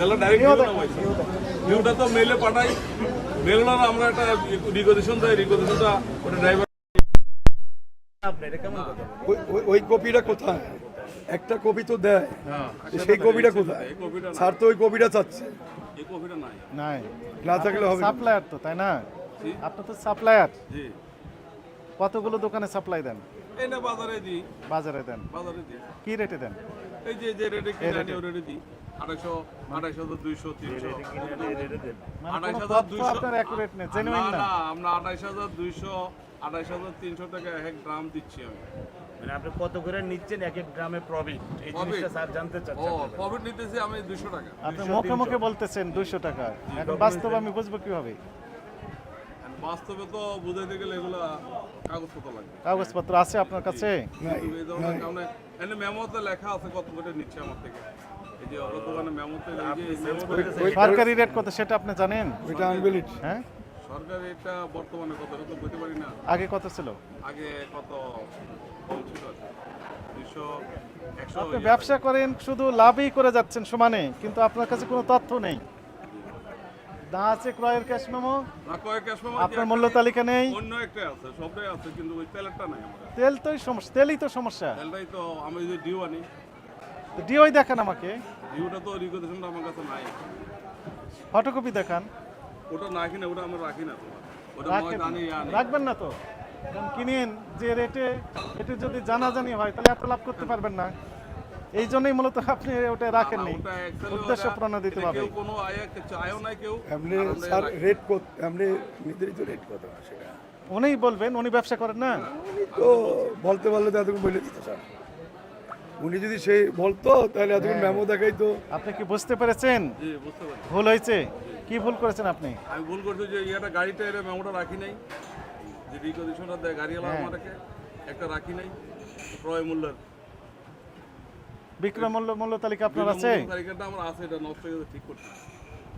তাহলে ডাইরেক্ট ভিউটা তো মেলে পাঠাই, মেল না আমরা একটা রিকোয়েশন দেয়, রিকোয়েশনটা ওটা ড্রাইভার। ওই কপিটা কোথায়? একটা কপি তো দেয়, সেই কপিটা কোথায়? স্যার তো ওই কপিটা চাচ্ছে। এই কপিটা নাই। নাই, না থাকলে হবে না। সাপ্লায়ার তো, তাই না? আপনার তো সাপ্লায়ার। জি, কতগুলো দোকানে সাপ্লাই দেন? এই না বাজারে দিই, বাজারে দেন? বাজারে দিই। কি রেটে দেন? এই যে রেটে কিনে আনি ওই রেটে দিই, 250, 200, 300। মানে কোনো 28,200 তথ্য আপনার অ্যাকুরেট নেই, জেনুইন না। না, আমরা 28,200, 28,300 টাকা এক গ্রাম দিচ্ছি আমি। মানে আপনি কত করে নিচ্ছেন এক এক গ্রামে প্রফিট, এই জিনিসটা স্যার জানতে ও চাচ্ছেন। প্রফিট নিতেছি আমি 200 টাকা। আপনি মুখে মুখে বলতেছেন 200 টাকা, এখন বাস্তবে আমি বুঝবো কিভাবে? আর বাস্তবে তো বুঝাইতে গেলে এগুলা কাগজপত্র লাগবে। কাগজপত্র আছে আপনার কাছে? এই ধরনের কারণে এনে মেমোতে লেখা আছে কত করে নিচ্ছে আমার থেকে। এই যে ওর দোকানে মেমোতে এই যে সরকারি রেট কত সেটা আপনি জানেন? ওইটা আনভ্যালিড। হ্যাঁ, সরকারি এটা বর্তমানে কত এটা তো বলতে পারি না। আগে কত ছিল? আগে কত কম ছিল, 200, 100। আপনি ব্যবসা করেন, শুধু লাভই করে যাচ্ছেন সমানে, কিন্তু আপনার কাছে কোনো তথ্য নেই। না আছে ক্রয়ের ক্যাশ মেমো, না কয়েক ক্যাশ মেমো, আপনার মূল্য তালিকা নেই। অন্য একটা আছে, সবটাই আছে, কিন্তু ওই তেলটা নাই আমার। তেলই তো সমস্যা। তেলটাই তো আমি যদি ডিউ আনি, ডিওই দেখান আমাকে, ডিউটা তো রিকোয়েশনটা আমার কাছে নাই। ফটোকপি দেখান। ওটা না কিনে ওটা আমরা রাখি না তোমার, ওটা রাখেন- ময়দানে আনি। রাখবেন না তো, কারণ কিনেন যে রেটে, এটা যদি জানাজানি হয় তাহলে এত লাভ করতে পারবেন না। এই জন্যই মূলত আপনি ওটা রাখেননি, ওটা actually উদ্দেশ্য ওটা- প্রণোদিত এটা ভাবে। কেউ কোনো চায়ও নাই কেউ। এমনি আর আমরা স্যার রাখি। রেট কত? এমনি নির্ধারিত রেট কত সেটা উনিই বলবেন, উনি ব্যবসা করেন না। তো বলতে পারলে তো এতক্ষণ বলে দিত স্যার। উনি যদি সেই বলতো তাহলে এতক্ষণ মেমো দেখাই তো। আপনি কি বুঝতে পেরেছেন জি, বুঝতে পারছি। ভুল হয়েছে? কি ভুল করেছেন আপনি? আমি ভুল করছি যে ইয়াটা গাড়িটা এর মেমোটা রাখি নাই, যে রিকোয়েশনটা দেয় গাড়িওয়ালা হ্যাঁ। আমাকে একটা রাখি নাই, ক্রয় মূল্যের বিক্রয় মূল্য তালিকা আপনার আছে? তালিকাটা আমার আছে, এটা নষ্ট হয়ে গেছে, ঠিক করছি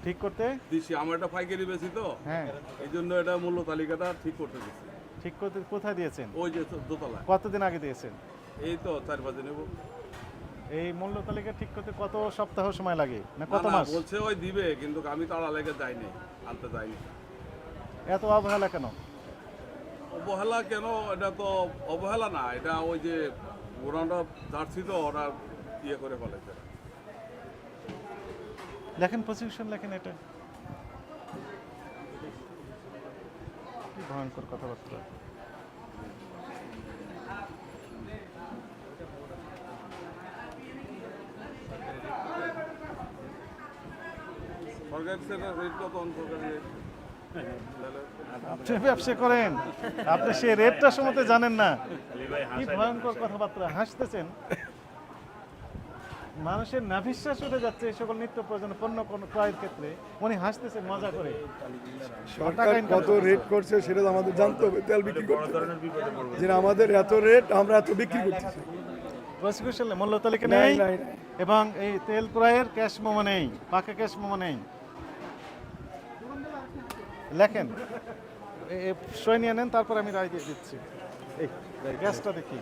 ঠিক করতে? দিচ্ছি। আমার এটা পাইকারি বেশি তো, হ্যাঁ, এই জন্য এটা মূল্য তালিকাটা ঠিক করতে দিচ্ছি। ঠিক করতে কোথায় দিয়েছেন? ওই যে দোতলা, কতদিন আগে দিয়েছেন? এই তো 4-5 দিন নেব। এই মূল্য তালিকা ঠিক করতে কত সপ্তাহ সময় লাগে, না না, কত না, মাস? বলছে ওই দিবে, কিন্তু আমি তাড়া লেগে যাইনি, আনতে যাইনি। এত অবহেলা কেন? অবহেলা কেন? এটা তো অবহেলা না, এটা ওই যে ওরাটা জার্সি তো ওরা ইয়ে করে ফেলেছে। লেখেন প্রসিকিউশন, লেখেন এটা। কি ভয়ঙ্কর কথাবার্তা। সরকারি সেটা রেট কত সরকারি রেট? আপনি ব্যবসা করেন, আপনি সেই রেটটা সম্বন্ধে জানেন না। কি ভয়ঙ্কর কথাবার্তা, হাসতেছেন। মানুষের নাভিশ্বাস উঠে যাচ্ছে এই সকল নিত্য প্রয়োজনীয় পণ্য ক্রয়ের ক্ষেত্রে, উনি হাসতেছেন মজা করে। সরকার কত রেট করছে সেটা তো আমাদের জানতে হবে, তেল বিক্রি করতে হবে। যে আমাদের এত রেট, আমরা এত বিক্রি করতেছি। প্রসিকিউশন মূল্য তালিকা নাই, নেই, নাই, নাই। এবং এই তেল ক্রয়ের ক্যাশ মেমো নেই, পাকা ক্যাশ মেমো নেই। লেখেন, সই নিয়ে নেন, তারপর আমি রায় দিয়ে দিচ্ছি। এই গ্যাসটা দেখি।